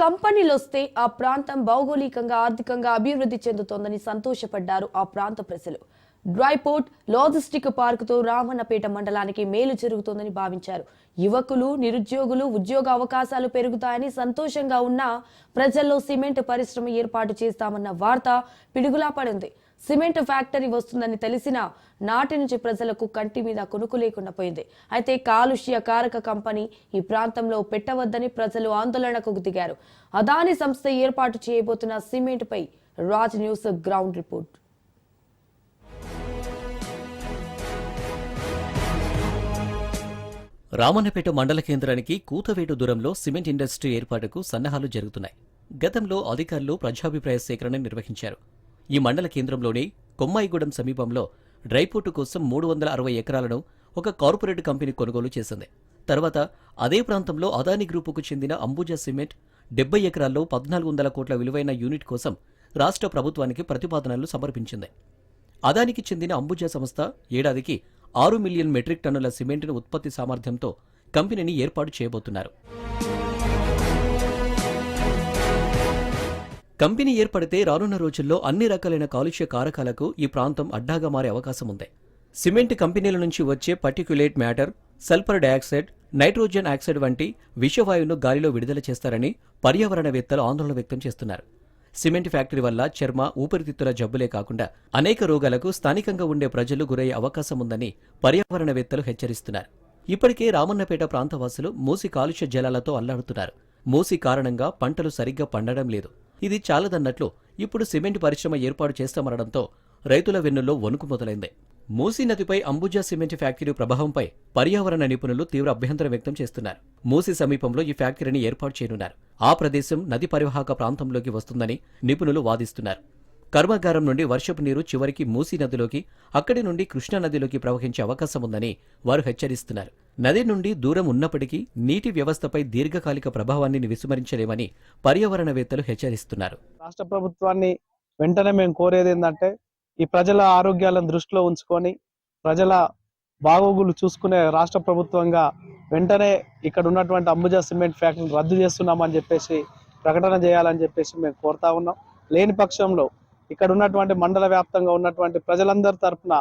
కంపెనీలు వస్తే ఆ ప్రాంతం భౌగోళికంగా ఆర్థికంగా అభివృద్ధి చెందుతోందని సంతోషపడ్డారు ఆ ప్రాంత ప్రజలు. డ్రై పోర్ట్ లాజిస్టిక్ పార్కుతో రామన్నపేట మండలానికి మేలు జరుగుతోందని భావించారు. యువకులు, నిరుద్యోగులు ఉద్యోగ అవకాశాలు పెరుగుతాయని సంతోషంగా ఉన్న ప్రజల్లో సిమెంట్ పరిశ్రమ ఏర్పాటు చేస్తామన్న వార్త పిడుగులా పడింది. సిమెంట్ ఫ్యాక్టరీ వస్తుందని తెలిసినా నాటి నుంచి ప్రజలకు కంటి మీద కొనుక్కు లేకుండా పోయింది. అయితే కాలుష్య కారక కంపెనీ ఈ ప్రాంతంలో పెట్టవద్దని ప్రజలు ఆందోళనకు దిగారు. అదాని సంస్థ ఏర్పాటు చేయబోతున్న సిమెంట్ పై Raj news ground report. Ramannapet మండల కేంద్రానికి కూతవేటు దూరంలో సిమెంట్ ఇండస్ట్రీ ఏర్పాటుకు సన్నాహాలు జరుగుతున్నాయి. గతంలో అధికారులు ప్రజాభిప్రాయ సేకరణ నిర్వహించారు. ఈ మండల కేంద్రంలోని కొమ్మాయిగూడెం సమీపంలో డ్రైపోర్టు కోసం 360 ఎకరాలను ఒక కార్పొరేట్ కంపెనీ కొనుగోలు చేసింది. తర్వాత అదే ప్రాంతంలో అదాని గ్రూపుకు చెందిన అంబుజా సిమెంట్ 70 ఎకరాల్లో 1400 కోట్ల విలువైన యూనిట్ కోసం రాష్ట్ర ప్రభుత్వానికి ప్రతిపాదనలు సమర్పించింది. అదానికి చెందిన అంబుజా సంస్థ ఏడాదికి 6 మిలియన్ మెట్రిక్ టన్నుల సిమెంట్ను ఉత్పత్తి సామర్థ్యంతో కంపెనీని ఏర్పాటు చేయబోతున్నారు. కంపెనీ ఏర్పడితే రానున్న రోజుల్లో అన్ని రకాలైన కాలుష్య కారకాలకు ఈ ప్రాంతం అడ్డాగా మారే అవకాశం ఉంది. సిమెంట్ కంపెనీల నుంచి వచ్చే particulate matter, sulphur dioxide, nitrogen oxide వంటి విషవాయువును గాలిలో విడుదల చేస్తారని పర్యావరణవేత్తలు ఆందోళన వ్యక్తం చేస్తున్నారు. సిమెంట్ ఫ్యాక్టరీ వల్ల చర్మ, ఊపిరితిత్తుల జబ్బులే కాకుండా అనేక రోగాలకు స్థానికంగా ఉండే ప్రజలు గురయ్యే అవకాశం ఉందని పర్యావరణవేత్తలు హెచ్చరిస్తున్నారు. ఇప్పటికే రామన్నపేట ప్రాంతవాసులు మూసి కాలుష్య జలాలతో అల్లాడుతున్నారు. మూసి కారణంగా పంటలు సరిగ్గా పండడం లేదు. ఇది చాలదన్నట్లు ఇప్పుడు సిమెంట్ పరిశ్రమ ఏర్పాటు చేస్తామనడంతో రైతుల వెన్నుల్లో వణుకు మొదలైంది. మూసీ నదిపై అంబుజా సిమెంట్ ఫ్యాక్టరీ ప్రభావంపై పర్యావరణ నిపుణులు తీవ్ర అభ్యంతరం వ్యక్తం చేస్తున్నారు. మూసీ సమీపంలో ఈ ఫ్యాక్టరీని ఏర్పాటు చేయనున్నారు. ఆ ప్రదేశం నది పరివాహక ప్రాంతంలోకి వస్తుందని నిపుణులు వాదిస్తున్నారు. కర్మాగారం నుండి వర్షపు నీరు చివరికి మూసీ నదిలోకి, అక్కడి నుండి కృష్ణా నదిలోకి ప్రవహించే అవకాశం ఉందని వారు హెచ్చరిస్తున్నారు. నది నుండి దూరం ఉన్నప్పటికీ నీటి వ్యవస్థపై దీర్ఘకాలిక ప్రభావాన్ని విస్మరించలేమని పర్యావరణవేత్తలు హెచ్చరిస్తున్నారు. రాష్ట్ర ప్రభుత్వాన్ని వెంటనే మేము కోరేది ఏంటంటే, ఈ ప్రజల ఆరోగ్యాలను దృష్టిలో ఉంచుకొని ప్రజల బాగోగులు చూసుకునే రాష్ట్ర ప్రభుత్వంగా వెంటనే ఇక్కడ ఉన్నటువంటి అంబుజా సిమెంట్ ఫ్యాక్టరీని రద్దు చేస్తున్నామని చెప్పేసి ప్రకటన చేయాలని చెప్పేసి మేము కోరుతా ఉన్నాం. లేని పక్షంలో ఇక్కడ ఉన్నటువంటి మండల వ్యాప్తంగా ఉన్నటువంటి ప్రజలందరి తరఫున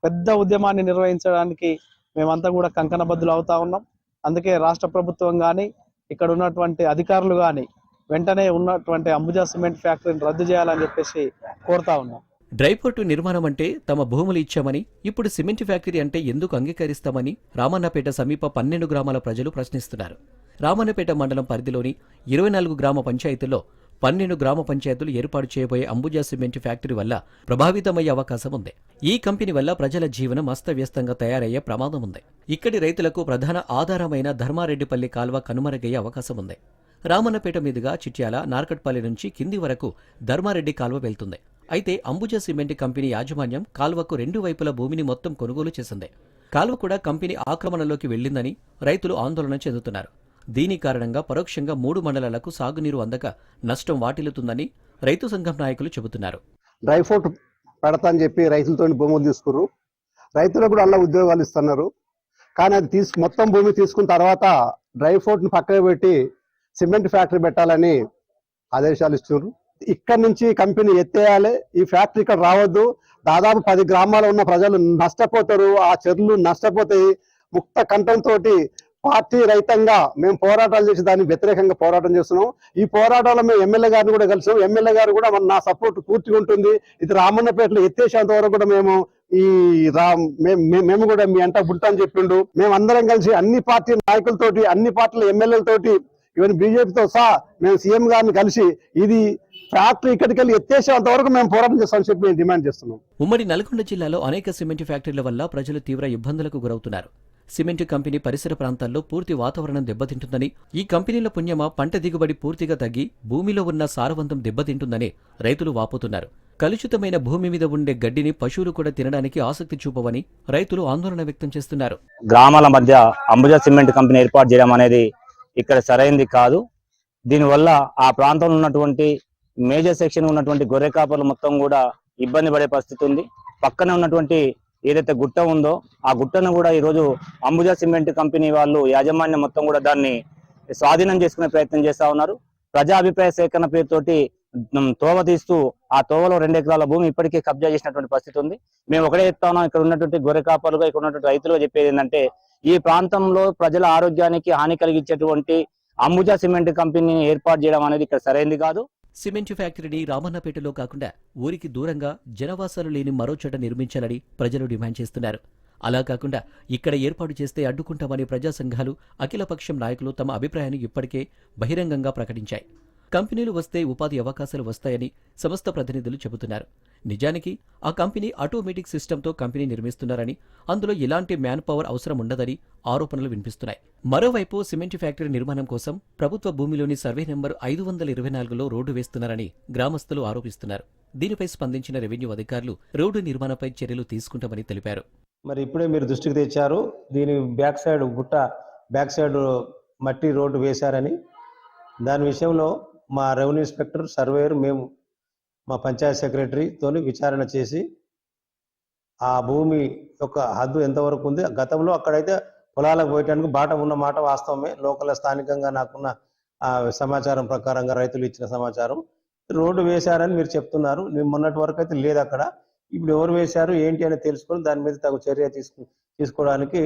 పెద్ద ఉద్యమాన్ని నిర్వహించడానికి మేమంతా కూడా కంకణబద్దులు అవుతా ఉన్నాం. అందుకే రాష్ట్ర ప్రభుత్వం కానీ ఇక్కడ ఉన్నటువంటి అధికారులు కానీ వెంటనే ఉన్నటువంటి అంబుజా సిమెంట్ ఫ్యాక్టరీని రద్దు చేయాలని చెప్పేసి కోరుతా ఉన్నాం. డ్రైపోర్టు నిర్మాణం అంటే తమ భూములు ఇచ్చామని, ఇప్పుడు సిమెంట్ ఫ్యాక్టరీ అంటే ఎందుకు అంగీకరిస్తామని రామన్నపేట సమీప 12 గ్రామాల ప్రజలు ప్రశ్నిస్తున్నారు. రామన్నపేట మండలం పరిధిలోని 24 గ్రామ పంచాయతీల్లో 12 గ్రామ పంచాయతీలు ఏర్పాటు చేయబోయే అంబుజా సిమెంట్ ఫ్యాక్టరీ వల్ల ప్రభావితమయ్యే అవకాశం ఉంది. ఈ కంపెనీ వల్ల ప్రజల జీవనం అస్తవ్యస్తంగా తయారయ్యే ప్రమాదం ఉంది. ఇక్కడి రైతులకు ప్రధాన ఆధారమైన ధర్మారెడ్డిపల్లి కాల్వ కనుమరుగయ్యే అవకాశం ఉంది. రామన్నపేట మీదుగా చిట్యాల, నార్కట్పల్లి నుంచి కింది వరకు ధర్మారెడ్డి కాల్వ వెళ్తుంది. అయితే అంబుజా సిమెంట్ కంపెనీ యాజమాన్యం కాల్వకు 2 వైపుల భూమిని మొత్తం కొనుగోలు చేసింది. కాల్వ కూడా కంపెనీ ఆక్రమణలోకి వెళ్లిందని రైతులు ఆందోళన చెందుతున్నారు. దీని కారణంగా పరోక్షంగా 3 మండలాలకు సాగునీరు అందక నష్టం వాటిల్లుతుందని రైతు సంఘం నాయకులు చెబుతున్నారు. డ్రైపోర్ట్ పెడతా అని చెప్పి రైతులతో భూములు తీసుకున్నారు. రైతులకు కూడా అలా ఉద్యోగాలు ఇస్తున్నారు. కానీ అది మొత్తం భూమి తీసుకున్న తర్వాత డ్రైపోర్ట్ ని పక్కన పెట్టి సిమెంట్ ఫ్యాక్టరీ పెట్టాలని ఆదేశాలు ఇస్తున్నారు. ఇక్కడి నుంచి కంపెనీ ఎత్తేయాలి, ఈ ఫ్యాక్టరీ ఇక్కడ రావద్దు. దాదాపు 10 గ్రామాల్లో ఉన్న ప్రజలు నష్టపోతారు, ఆ చెర్లు నష్టపోతాయి. ముక్త కంఠంతో పార్టీ రైతంగా మేము పోరాటాలు చేసి దానికి వ్యతిరేకంగా పోరాటం చేస్తున్నాం. ఈ పోరాటంలో మేము ఎమ్మెల్యే గారిని కూడా కలిసాం. ఎమ్మెల్యే గారు కూడా నా సపోర్ట్ పూర్తిగా ఉంటుంది. ఇది రామన్నపేటలో ఎత్తేసేంత వరకు కూడా మేము కూడా మీ అంట ఉంటామని చెప్పిండు. మేము అందరం కలిసి అన్ని పార్టీ నాయకులతోటి, అన్ని పార్టీల ఎమ్మెల్యేలతోటి, ఈవెన్ బీజేపీతో సహా మేము సీఎం గారిని కలిసి ఇది ఫ్యాక్టరీ ఇక్కడికి వెళ్ళి ఎత్తేసేంత వరకు మేము పోరాటం చేస్తామని చెప్పి మేము డిమాండ్ చేస్తున్నాం. ఉమ్మడి నల్గొండ జిల్లాలో అనేక సిమెంట్ ఫ్యాక్టరీల వల్ల ప్రజలు తీవ్ర ఇబ్బందులకు గురవుతున్నారు. సిమెంట్ కంపెనీ పరిసర ప్రాంతాల్లో పూర్తి వాతావరణం దెబ్బతింటుందని, ఈ కంపెనీల పుణ్యమా పంట దిగుబడి పూర్తిగా తగ్గి భూమిలో ఉన్న సారవంతం దెబ్బతింటుందని రైతులు వాపోతున్నారు. కలుషితమైన భూమి మీద ఉండే గడ్డిని పశువులు కూడా తినడానికి ఆసక్తి చూపవని రైతులు ఆందోళన వ్యక్తం చేస్తున్నారు. గ్రామాల మధ్య అంబుజా సిమెంట్ కంపెనీ ఏర్పాటు చేయడం అనేది ఇక్కడ సరైంది కాదు. దీనివల్ల ఆ ప్రాంతంలో ఉన్నటువంటి మేజర్ సెక్షన్ ఉన్నటువంటి గొర్రె కాపర్లు మొత్తం కూడా ఇబ్బంది పడే పరిస్థితి ఉంది. పక్కనే ఉన్నటువంటి ఏదైతే గుట్ట ఉందో ఆ గుట్టను కూడా ఈరోజు అంబుజా సిమెంట్ కంపెనీ వాళ్ళు యాజమాన్యం మొత్తం కూడా దాన్ని స్వాధీనం చేసుకునే ప్రయత్నం చేస్తా ఉన్నారు. ప్రజా అభిప్రాయ సేకరణ పేరుతోటి తోవ తీస్తూ ఆ తోవలో 2 ఎకరాల భూమి ఇప్పటికే కబ్జా చేసినటువంటి పరిస్థితి ఉంది. మేము ఒకటే చెప్తాను, ఇక్కడ ఉన్నటువంటి గొర్రె కాపరులుగా ఇక్కడ ఉన్నటువంటి రైతులుగా చెప్పేది ఏంటంటే, ఈ ప్రాంతంలో ప్రజల ఆరోగ్యానికి హాని కలిగించేటువంటి అంబుజా సిమెంట్ కంపెనీని ఏర్పాటు చేయడం అనేది ఇక్కడ సరైనది కాదు. సిమెంట్ ఫ్యాక్టరీని రామన్నపేటలో కాకుండా ఊరికి దూరంగా జనవాసాలు లేని మరో చోట నిర్మించాలని ప్రజలు డిమాండ్ చేస్తున్నారు. అలా కాకుండా ఇక్కడ ఏర్పాటు చేస్తే అడ్డుకుంటామని ప్రజా సంఘాలు, అఖిలపక్షం నాయకులు తమ అభిప్రాయాన్ని ఇప్పటికే బహిరంగంగా ప్రకటించాయి. కంపెనీలు వస్తే ఉపాధి అవకాశాలు వస్తాయని సంస్థ ప్రతినిధులు చెబుతున్నారు. నిజానికి ఆ కంపెనీ ఆటోమేటిక్ సిస్టంతో కంపెనీ నిర్మిస్తున్నారని, అందులో ఎలాంటి మ్యాన్ పవర్ అవసరం ఉండదని ఆరోపణలు వినిపిస్తున్నాయి. మరోవైపు సిమెంట్ ఫ్యాక్టరీ నిర్మాణం కోసం ప్రభుత్వ భూమిలోని సర్వే నెంబర్ 524లో రోడ్డు వేస్తున్నారని గ్రామస్తులు ఆరోపిస్తున్నారు. దీనిపై స్పందించిన రెవెన్యూ అధికారులు రోడ్డు నిర్మాణంపై చర్యలు తీసుకుంటామని తెలిపారు. మరి ఇప్పుడే మీరు దృష్టికి తెచ్చారు, దీని బ్యాక్ సైడ్ గుట్ట బ్యాక్ సైడ్ మట్టి రోడ్డు వేశారని. దాని విషయంలో మా రెవెన్యూ ఇన్స్పెక్టర్, సర్వేయర్, మేము మా పంచాయత్ సెక్రటరీతో విచారణ చేసి ఆ భూమి యొక్క హద్దు ఎంతవరకు ఉంది, గతంలో అక్కడైతే పొలాలకు పోయటానికి బాట ఉన్న మాట వాస్తవమే. లోకల్ స్థానికంగా నాకున్న సమాచారం ప్రకారంగా రైతులు ఇచ్చిన సమాచారం రోడ్డు వేశారని మీరు చెప్తున్నారు. మొన్నటి వరకు అయితే లేదు అక్కడ. ఇప్పుడు ఎవరు వేశారు ఏంటి అని తెలుసుకొని దాని మీద తగు చర్య తీసుకోవడానికి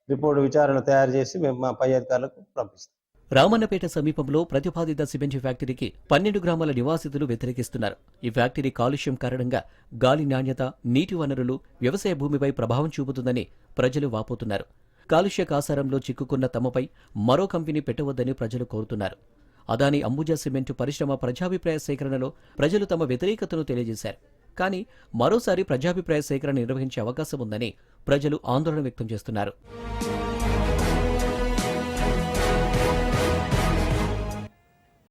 రిపోర్టు విచారణ తయారు చేసి మేము మా పై అధికారులకు పంపిస్తాం. రామన్నపేట సమీపంలో ప్రతిపాదిత సిమెంట్ ఫ్యాక్టరీకి 12 గ్రామాల నివాసితులు వ్యతిరేకిస్తున్నారు. ఈ ఫ్యాక్టరీ కాలుష్యం కారణంగా గాలి నాణ్యత, నీటి వనరులు, వ్యవసాయ భూమిపై ప్రభావం చూపుతుందని ప్రజలు వాపోతున్నారు. కాలుష్య కాసారంలో చిక్కుకున్న తమపై మరో కంపెనీ పెట్టవద్దని ప్రజలు కోరుతున్నారు. అదాని అంబుజా సిమెంట్ పరిశ్రమ ప్రజాభిప్రాయ సేకరణలో ప్రజలు తమ వ్యతిరేకతను తెలియజేశారు. కానీ మరోసారి ప్రజాభిప్రాయ సేకరణ నిర్వహించే అవకాశం ఉందని ప్రజలు ఆందోళన వ్యక్తం చేస్తున్నారు.